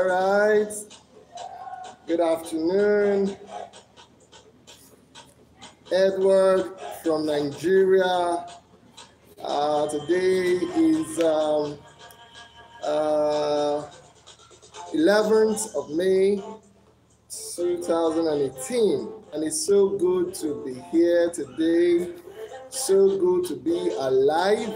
All right. Good afternoon. Edward from Nigeria. Today is 11th of May 2018, and it's so good to be here today. So good to be alive.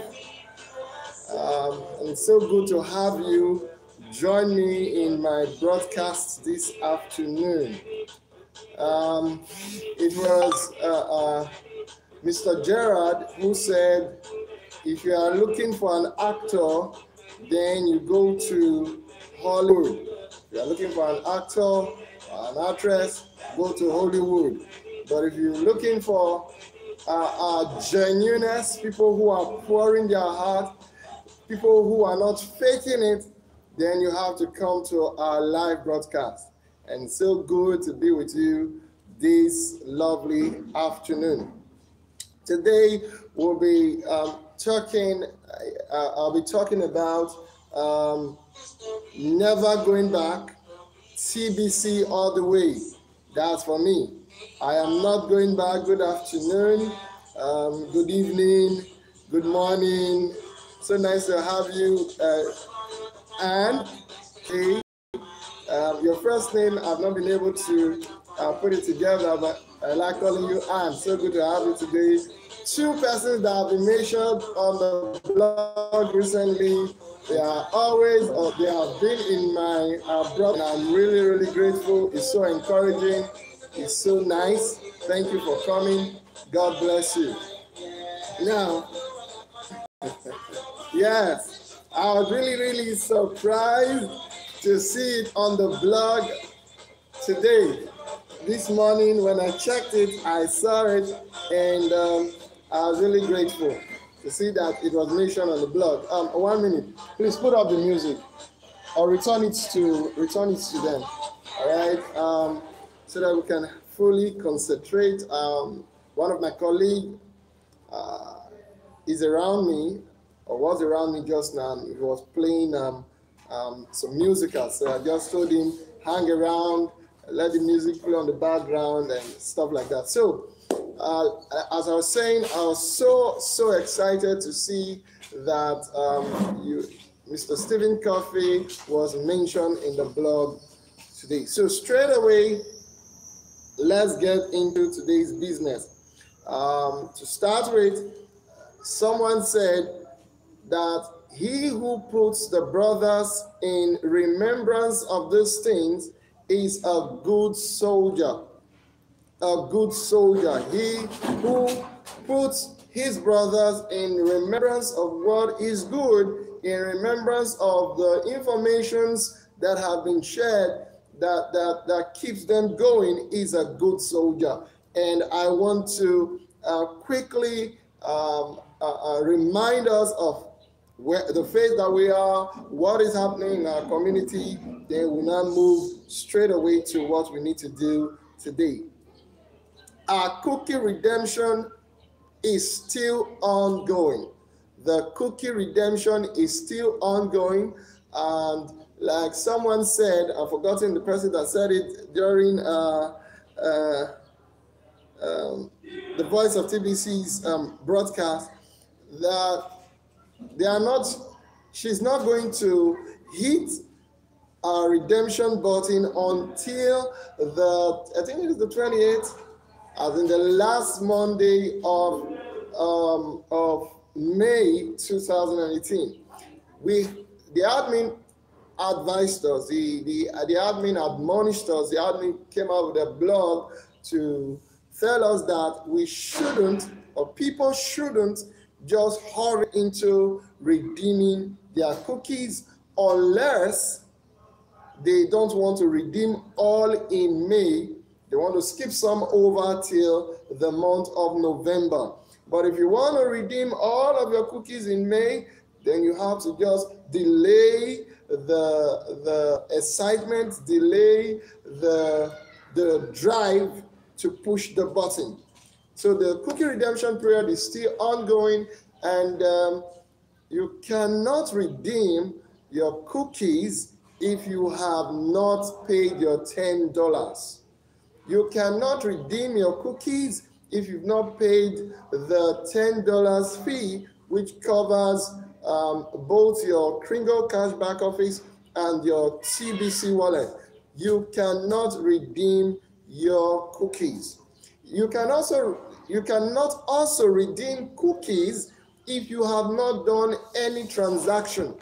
And it's so good to have you join me in my broadcast this afternoon. It was Mr. Gerard who said, if you are looking for an actor, then you go to Hollywood. If you are looking for an actor or an actress, go to Hollywood. But if you're looking for genuineness, people who are pouring their heart, people who are not faking it, then you have to come to our live broadcast. And so good to be with you this lovely afternoon. Today we'll be I'll be talking about never going back, TBC all the way. That's for me. I am not going back. Good afternoon, good evening, good morning. So nice to have you. Anne, okay. Your first name, I've not been able to put it together, but I like calling you Anne. So good to have you today. Two persons that have been mentioned on the blog recently. They are always, or they have been in my blog, and I'm really, really grateful. It's so encouraging. It's so nice. Thank you for coming. God bless you. Now, yes, I was really, really surprised to see it on the blog today. This morning when I checked it, I saw it, and I was really grateful to see that it was mentioned on the blog. 1 minute, please put up the music or return it to them. All right, so that we can fully concentrate. One of my colleagues is around me, or was around me just now. He was playing some musical, so I just told him, hang around, let the music play on the background and stuff like that. So as I was saying, I was so excited to see that Mr. Stephen Coffey was mentioned in the blog today. So straight away, let's get into today's business. To start with, someone said that he who puts the brothers in remembrance of these things is a good soldier. A good soldier. He who puts his brothers in remembrance of what is good, in remembrance of the informations that have been shared, that keeps them going, is a good soldier. And I want to quickly remind us of where the phase that we are, what is happening in our community. Then we now move straight away to what we need to do today. Our cookie redemption is still ongoing. The cookie redemption is still ongoing. And like someone said, I've forgotten the person that said it during the Voice of TBC's broadcast, that she's not going to hit our redemption button until I think it is the 28th, as in the last Monday of May 2018. The admin advised us, the admin admonished us, the admin came out with a blog to tell us that we shouldn't, or people shouldn't, just hurry into redeeming their cookies unless they don't want to redeem all in May. They want to skip some over till the month of November. But if you want to redeem all of your cookies in May, then you have to just delay the excitement, delay the drive to push the button. So the cookie redemption period is still ongoing, and you cannot redeem your cookies if you have not paid your $10. You cannot redeem your cookies if you've not paid the $10 fee, which covers both your Kringle Cashback Office and your TBC wallet. You cannot redeem your cookies. You cannot also redeem cookies if you have not done any transaction.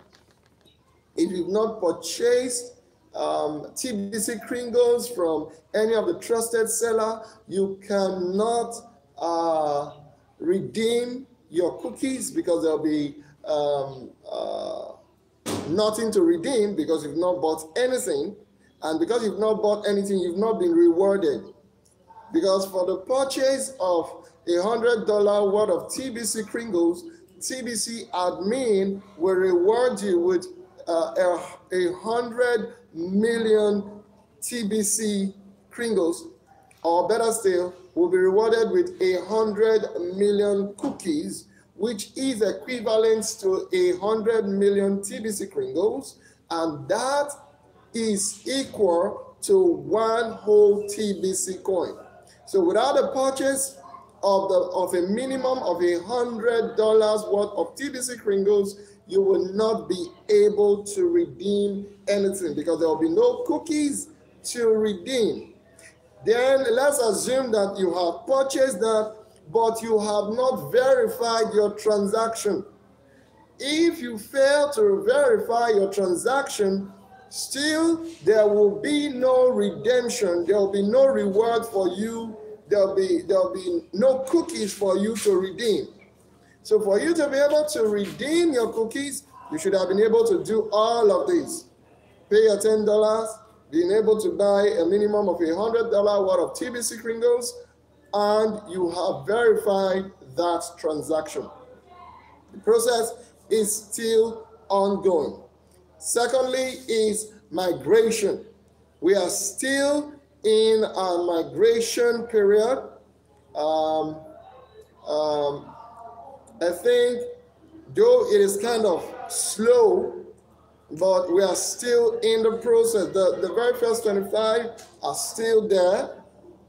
If you've not purchased TBC Kringles from any of the trusted seller, you cannot redeem your cookies because there'll be nothing to redeem because you've not bought anything. And because you've not bought anything, you've not been rewarded. Because for the purchase of $100 worth of TBC Kringles, TBC admin will reward you with 100 million TBC Kringles, or better still, will be rewarded with 100 million cookies, which is equivalent to 100 million TBC Kringles, and that is equal to one whole TBC coin. So without a purchase of a minimum of $100 worth of TBC Kringles, you will not be able to redeem anything because there will be no cookies to redeem. Then let's assume that you have purchased that, but you have not verified your transaction. If you fail to verify your transaction, still there will be no redemption. There will be no reward for you. There'll be no cookies for you to redeem. So for you to be able to redeem your cookies, you should have been able to do all of these. Pay your $10, being able to buy a minimum of $100 worth of TBC Kringles, and you have verified that transaction. The process is still ongoing. Secondly is migration. We are still in a migration period. I think, though it is kind of slow, but we are still in the process. The very first 25 are still there.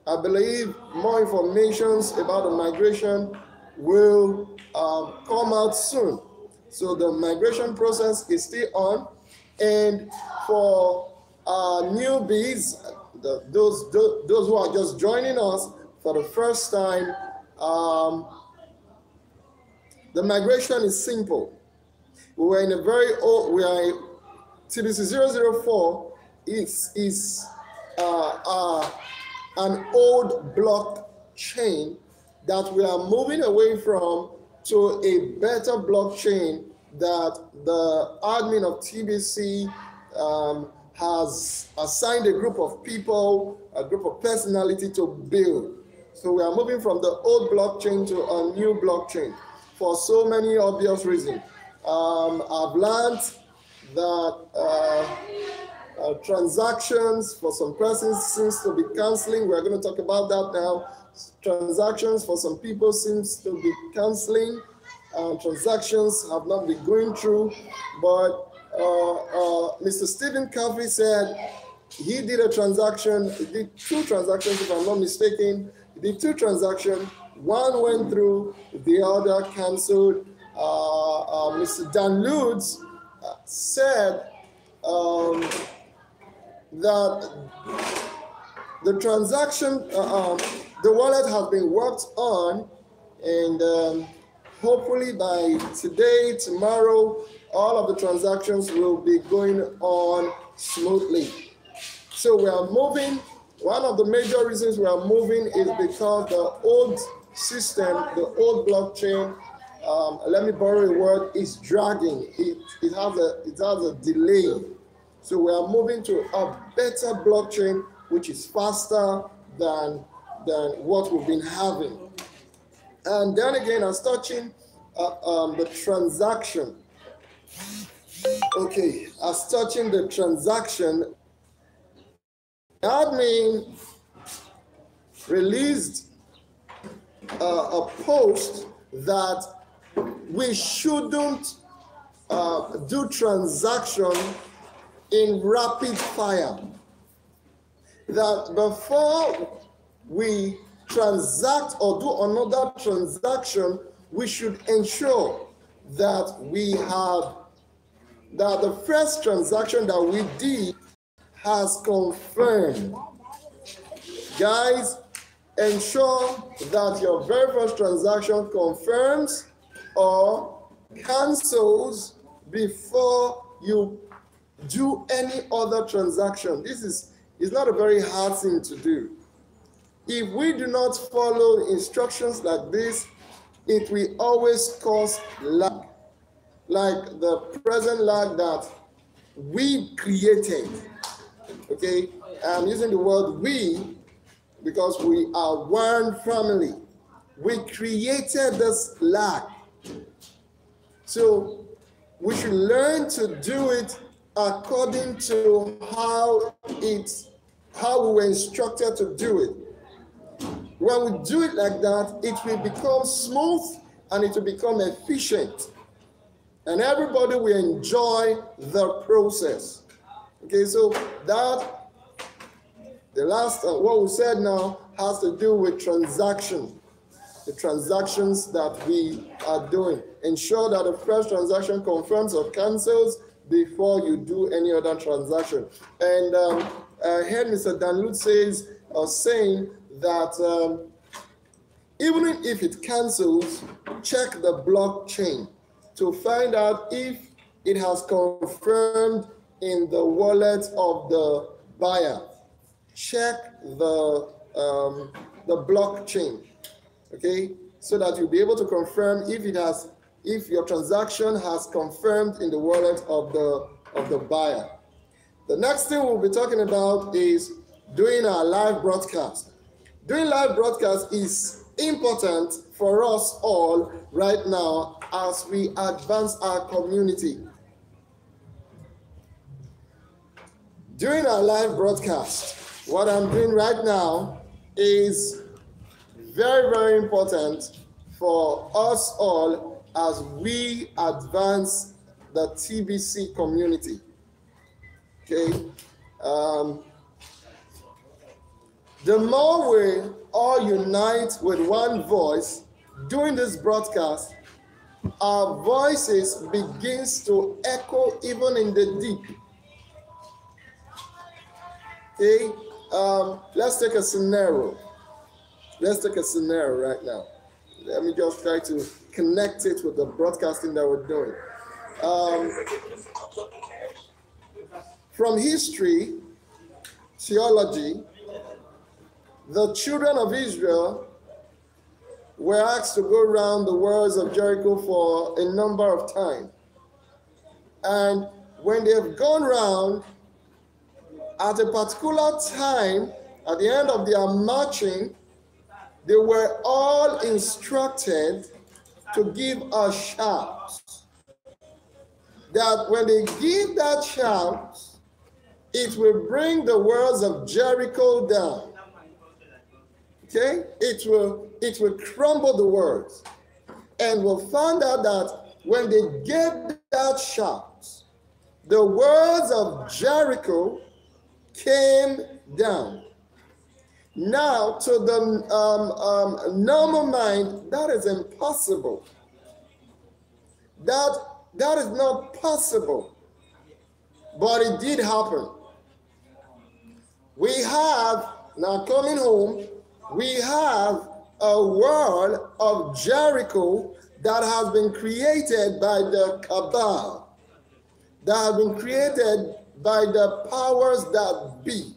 I believe more information about the migration will come out soon. So the migration process is still on. And for newbies, those who are just joining us for the first time, the migration is simple. We were in a very old, TBC 004 is an old blockchain that we are moving away from to a better blockchain that the admin of TBC has assigned a group of people, a group of personality to build. So we are moving from the old blockchain to a new blockchain for so many obvious reasons. I've learned that transactions for some persons seems to be canceling. We're going to talk about that now. Transactions for some people seems to be canceling. Transactions have not been going through, but Mr. Stephen Coffey said he did a transaction. He did 2 transactions, if I'm not mistaken. He did 2 transactions. One went through, the other canceled. Mr. Dan Lutz said that the transaction, the wallet has been worked on, and hopefully by today, tomorrow, all of the transactions will be going on smoothly. So we are moving. One of the major reasons we are moving is because the old system, the old blockchain, let me borrow a word, is dragging. It has a delay. So we are moving to a better blockchain, which is faster than what we've been having. And then again, I was touching the transaction. Okay, I was touching the transaction. The admin released a post that we shouldn't do transaction in rapid fire. That before we transact or do another transaction, we should ensure that that the first transaction that we did has confirmed. Guys, ensure that your very first transaction confirms or cancels before you do any other transaction. This is not a very hard thing to do. If we do not follow instructions like this, it will always cause lag, like the present lag that we created. Okay, I'm using the word we because we are one family. We created this lag. So we should learn to do it according to how we were instructed to do it. When we do it like that, it will become smooth and it will become efficient. And everybody will enjoy the process. Okay, so that, the last, what we said now has to do with transaction. The transactions that we are doing. Ensure that the first transaction confirms or cancels before you do any other transaction. And I heard Mr. Danlut saying that even if it cancels, check the blockchain to find out if it has confirmed in the wallet of the buyer. Check the blockchain, okay, so that you'll be able to confirm if your transaction has confirmed in the wallet of the buyer. The next thing we'll be talking about is doing our live broadcast. Doing live broadcast is important for us all right now as we advance our community. During our live broadcast, what I'm doing right now is very, very important for us all as we advance the TBC community. Okay. The more we all unite with one voice during this broadcast, our voices begins to echo even in the deep. Okay, let's take a scenario. Let's take a scenario right now. Let me just try to connect it with the broadcasting that we're doing. From history, theology, the children of Israel were asked to go around the walls of Jericho for a number of times. And when they have gone around, at a particular time, at the end of their marching, they were all instructed to give a shout. That when they give that shout, it will bring the walls of Jericho down. Okay? It will crumble the walls. And we'll find out that when they gave that shout, the walls of Jericho came down. Now, to the normal mind, that is impossible. That is not possible. But it did happen. We have, now coming home, we have a wall of Jericho that has been created by the cabal, that has been created by the powers that be.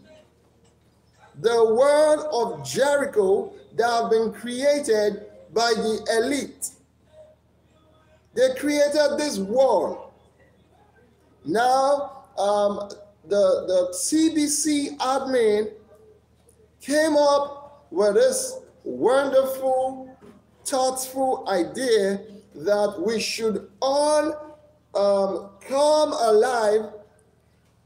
The wall of Jericho that have been created by the elite. They created this wall. Now, the TBC admin came up with this wonderful, thoughtful idea that we should all come alive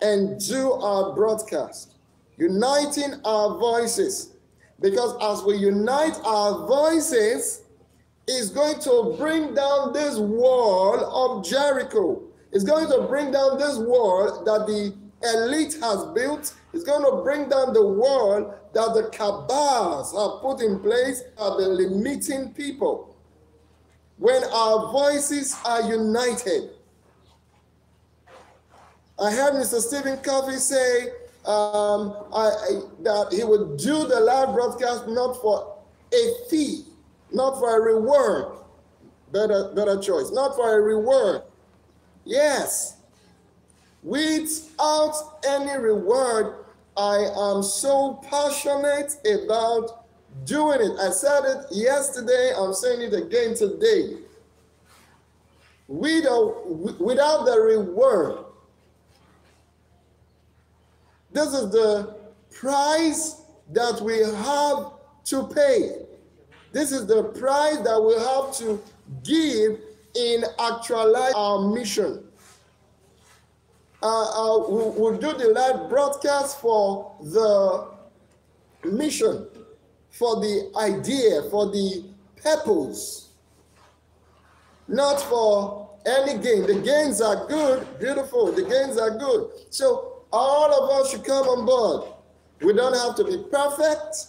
and do our broadcast, uniting our voices. Because as we unite our voices, it's going to bring down this wall of Jericho. It's going to bring down this wall that the elite has built. It's going to bring down the wall that the cabals have put in place are the limiting people. When our voices are united. I heard Mr. Stephen Covey say that he would do the live broadcast not for a fee, not for a reward. Better choice. Not for a reward. Yes. Without any reward, I am so passionate about doing it. I said it yesterday. I'm saying it again today. Without the reward, this is the price that we have to pay. This is the price that we have to give in actualizing our mission. We'll do the live broadcast for the mission, for the idea, for the purpose, not for any gain. The gains are good, beautiful. The gains are good. So all of us should come on board. We don't have to be perfect.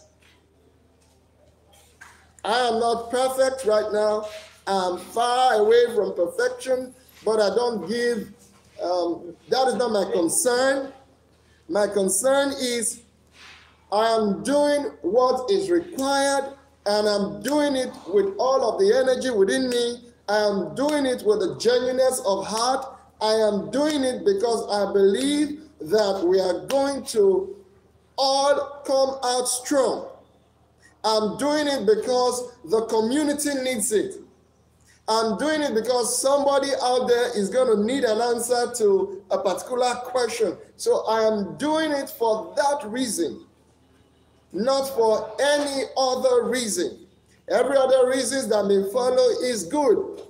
I am not perfect right now. I'm far away from perfection, but I don't give, that is not my concern. My concern is I am doing what is required, and I'm doing it with all of the energy within me. I am doing it with a genuineness of heart. I am doing it because I believe that we are going to all come out strong. I'm doing it because the community needs it. I'm doing it because somebody out there is going to need an answer to a particular question. So I am doing it for that reason, not for any other reason. Every other reason that may follow is good.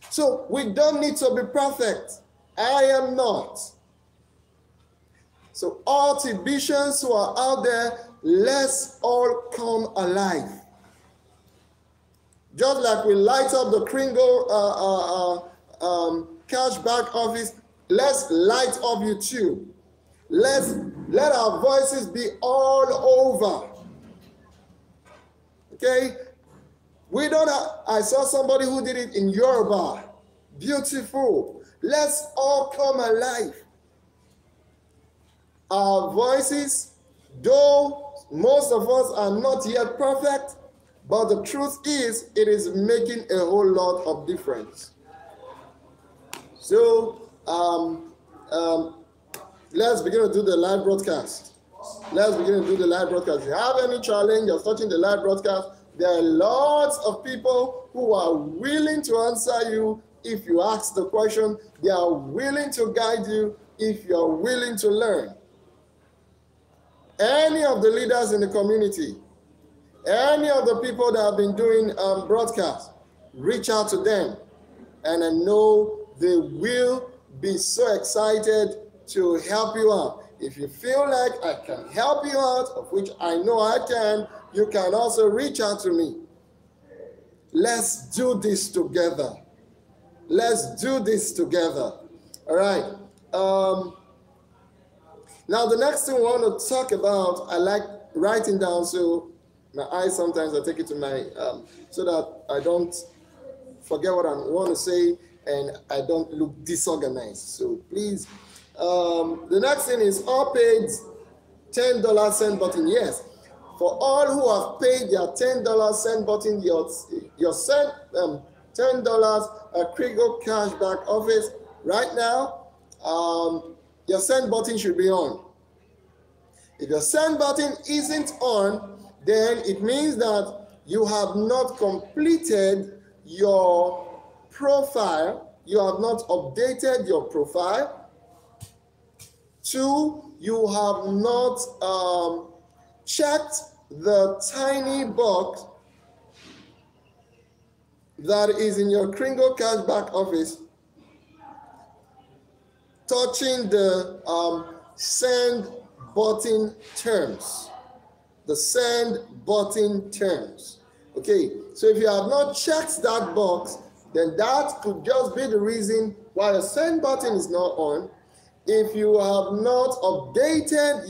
So we don't need to be perfect. I am not. So all TBCians who are out there, let's all come alive. Just like we light up the Kringle cashback office, let's light up YouTube. Let our voices be all over. Okay? We don't have, I saw somebody who did it in Yoruba. Beautiful. Let's all come alive. Our voices, though most of us are not yet perfect, but the truth is, it is making a whole lot of difference. So, let's begin to do the live broadcast. Let's begin to do the live broadcast. If you have any challenge of starting the live broadcast, there are lots of people who are willing to answer you if you ask the question. They are willing to guide you if you are willing to learn. Any of the leaders in the community, any of the people that have been doing broadcasts, reach out to them. And I know they will be so excited to help you out. If you feel like I can help you out, of which I know I can, you can also reach out to me. Let's do this together. Let's do this together. All right. Now, the next thing we want to talk about, I like writing down, so my eyes sometimes I take it to my, so that I don't forget what I want to say and I don't look disorganized. So please, the next thing is all paid $10 send button. Yes, for all who have paid their $10 send button, your send $10 Krigo cashback office right now. Your send button should be on. If your send button isn't on, then it means that you have not completed your profile. You have not updated your profile. 2, you have not checked the tiny box that is in your Kringle cashback office, touching the send button terms. The send button terms. Okay, so if you have not checked that box, then that could just be the reason why the send button is not on. If you have not updated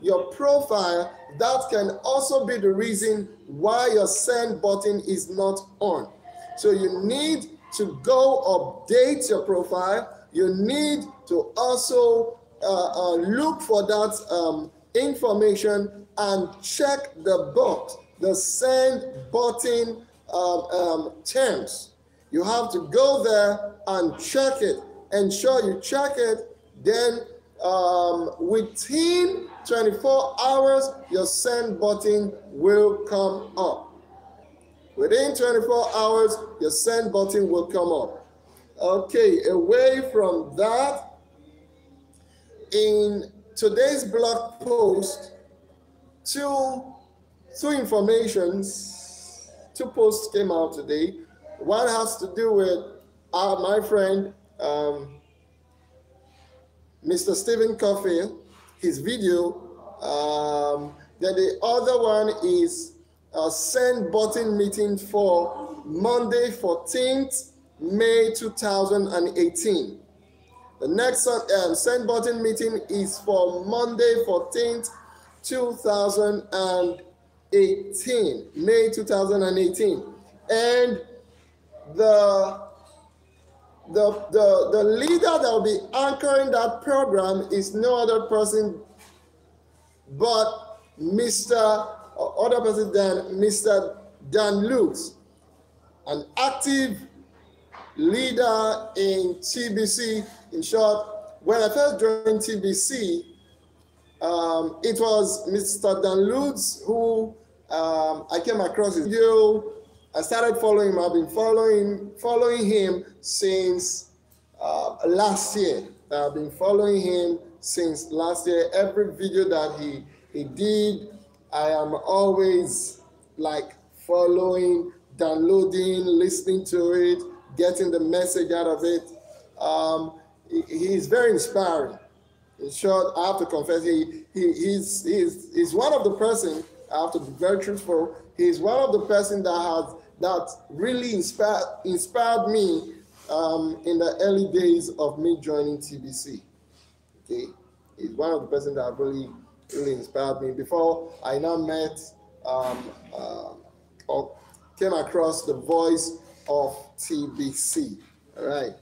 your profile, that can also be the reason why your send button is not on. So you need to go update your profile. You need to also look for that information and check the box, the send button terms. You have to go there and check it. Ensure you check it. Then within 24 hours, your send button will come up. Within 24 hours, your send button will come up. Okay, away from that, in today's blog post, two posts came out today. One has to do with my friend, Mr. Stephen Caulfield, his video. Then the other one is a send button meeting for Monday, 14th May 2018. The next send button meeting is for Monday, 14th, 2018, May 2018. And the leader that will be anchoring that program is no other person but other person than Mr. Dan Lutz, an active leader in TBC. In short, when I first joined TBC, it was Mr. Dan Lutz who I came across his video. I started following him. I've been following him since last year. I've been following him since last year. Every video that he did, I am always like following, downloading, listening to it, getting the message out of it. He's very inspiring. In short, I have to confess, he's one of the person, I have to be very truthful, he's one of the person that really inspired me in the early days of me joining TBC. Okay, he's one of the person that really inspired me before I now met or came across the voice of TBC. All right.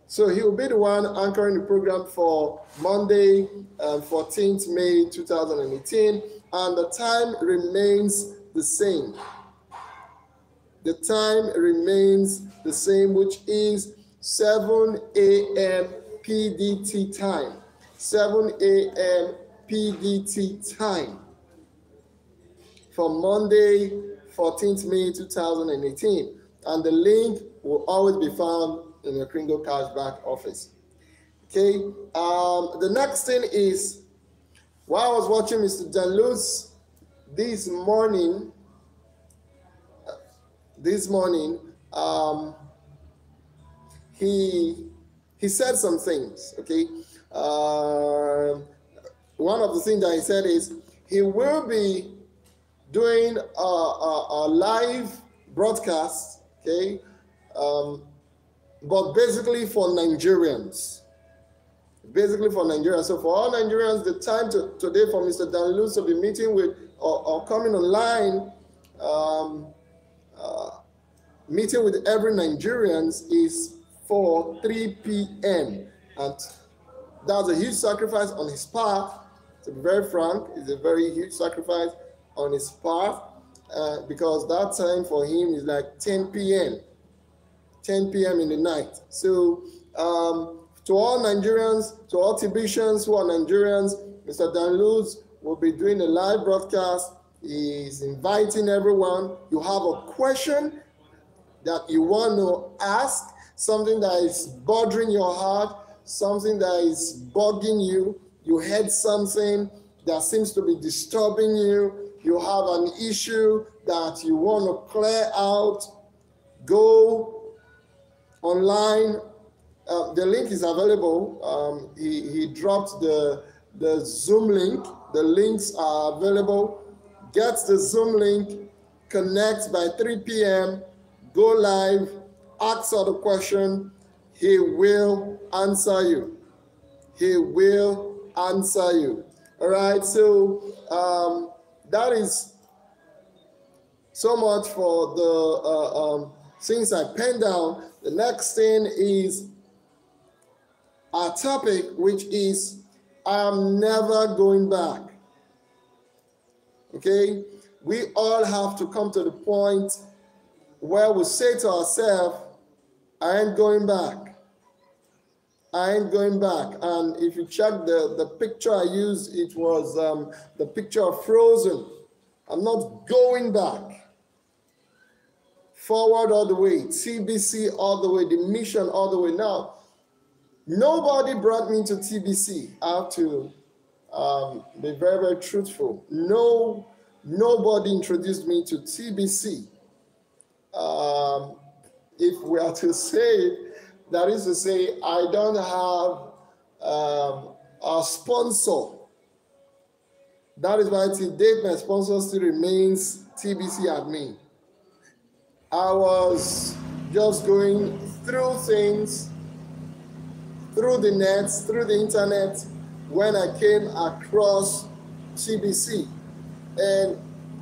So he will be the one anchoring the program for Monday, 14th May 2018, and the time remains the same. The time remains the same, which is 7 a.m. PDT time. 7 a.m. PDT time for Monday, 14th May 2018. And the link will always be found in your Kringle Cashback office. Okay, the next thing is, while I was watching Mr. Dan Lutz this morning, he said some things. Okay, one of the things that he said is he will be doing a live broadcast. Okay, but basically for Nigerians. Basically for Nigerians. So for all Nigerians, the time today for Mr. Dan Lutz to be meeting with or coming online, meeting with every Nigerians is for 3 p.m. And that's a huge sacrifice on his part. To be very frank, it's a very huge sacrifice on his part because that time for him is like 10 p.m. 10 p.m. in the night. So to all Nigerians, to all TBCians who are Nigerians, Mr. Dan Lutz will be doing a live broadcast. He's inviting everyone. You have a question that you want to ask, something that is bothering your heart, something that is bugging you. You heard something that seems to be disturbing you. You have an issue that you want to clear out. Go online. The link is available. He dropped the Zoom link. The links are available. Get the Zoom link, connect by 3 p.m., go live, ask all the question. He will answer you. He will answer you. All right, so that is so much for the things I penned down. The next thing is our topic, which is I'm never going back. Okay, we all have to come to the point where we say to ourselves, I ain't going back. I ain't going back. And if you check the picture I used, it was the picture of Frozen. I'm not going back. Forward all the way, TBC all the way, the mission all the way. Now, nobody brought me to TBC. I have to be very, very truthful. Nobody introduced me to TBC. If we are to say it, that is to say, I don't have a sponsor. That is why to date my sponsor still remains TBC admin. I was just going through things, through the net, through the internet, when I came across TBC. And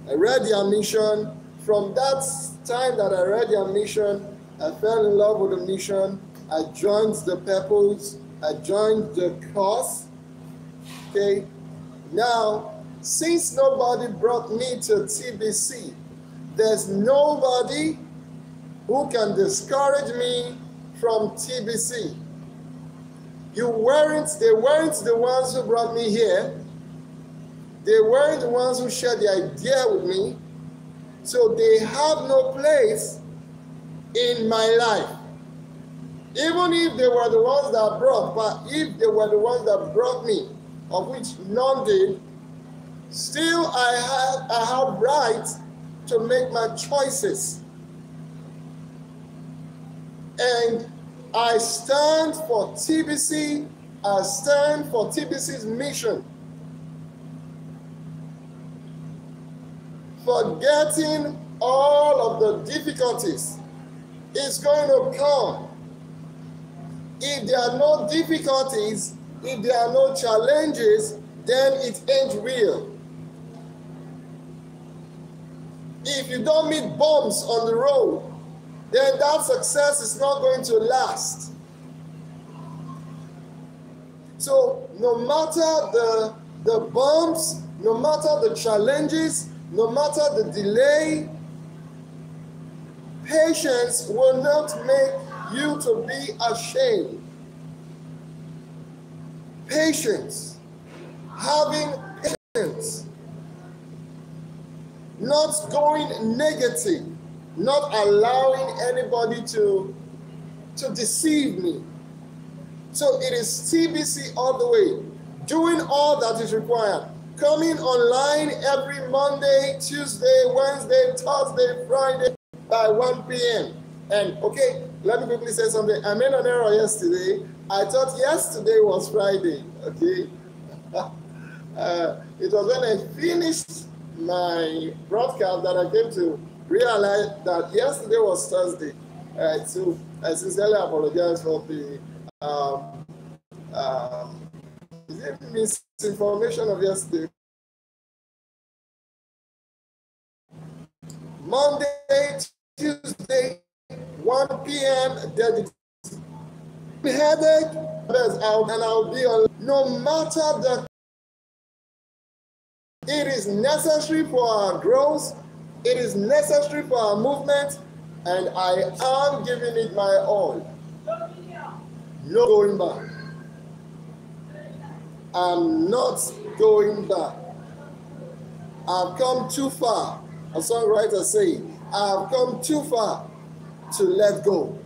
I read their mission. From that time that I read their mission, I fell in love with the mission. I joined the purpose. I joined the cause. Okay. Now, since nobody brought me to TBC, there's nobody who can discourage me from TBC. They weren't the ones who brought me here. They weren't the ones who shared the idea with me. So they have no place in my life. Even if they were the ones that brought, but if they were the ones that brought me, of which none did, still I have right to make my choices. And I stand for TBC. I stand for TBC's mission. Forgetting all of the difficulties is going to come. If there are no difficulties, if there are no challenges, then it ain't real. If you don't meet bumps on the road, then that success is not going to last. So no matter the bumps, no matter the challenges, no matter the delay, patience will not make you to be ashamed. Patience, having patience, not going negative, not allowing anybody to deceive me. So it is TBC all the way, doing all that is required. Coming online every Monday, Tuesday, Wednesday, Thursday, Friday by 1 p.m. And okay, let me quickly say something. I made an error yesterday. I thought yesterday was Friday, okay? It was when I finished my broadcast that I came to realize that yesterday was Thursday. So I sincerely apologize for the misinformation of yesterday. Monday, Tuesday, 1 p.m. Headache, and I'll be on. No matter the, it is necessary for our growth. It is necessary for our movement, and I am giving it my all. No going back. I'm not going back. I've come too far. A songwriter says, I've come too far to let go.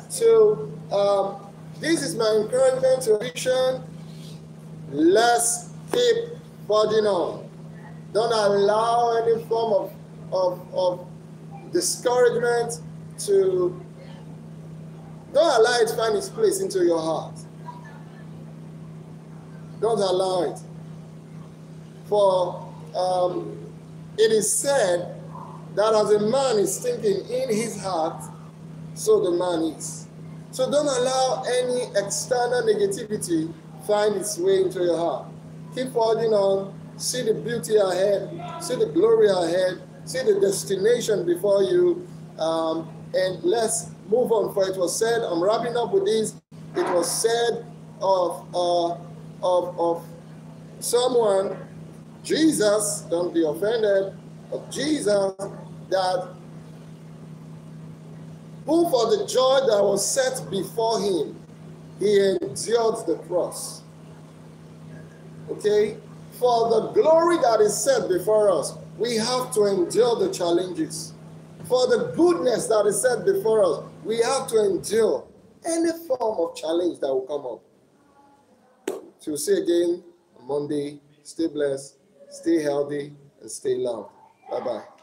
So this is my encouragement to vision. Let's keep plodding on. Don't allow any form of discouragement to, don't allow it to find its place into your heart. Don't allow it. For it is said that as a man is thinking in his heart, so the man is. So don't allow any external negativity find its way into your heart. Keep holding on. See the beauty ahead. See the glory ahead. See the destination before you. And let's move on. For it was said, I'm wrapping up with this. It was said of someone, Jesus, don't be offended, of Jesus, that who for the joy that was set before him, he endured the cross. Okay? For the glory that is set before us, we have to endure the challenges. For the goodness that is set before us, we have to endure any form of challenge that will come up. So we'll see you again on Monday. Stay blessed, stay healthy, and stay loved. Bye-bye.